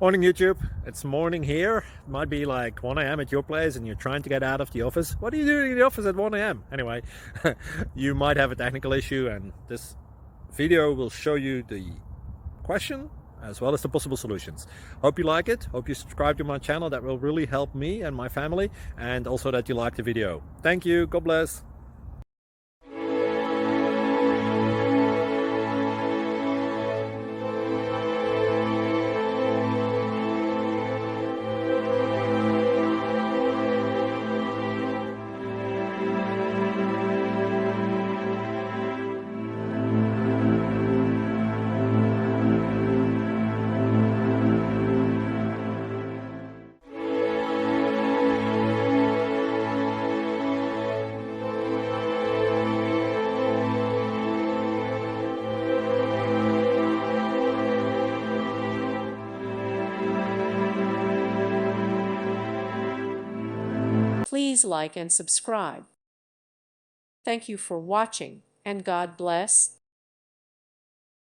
Morning YouTube, it's morning here. It might be like 1 a.m. at your place and you're trying to get out of the office. What are you doing in the office at 1 a.m.? Anyway, you might have a technical issue and this video will show you the question as well as the possible solutions. Hope you like it, hope you subscribe to my channel. That will really help me and my family, and also that you like the video. Thank you, God bless. Please like and subscribe. Thank you for watching, and God bless.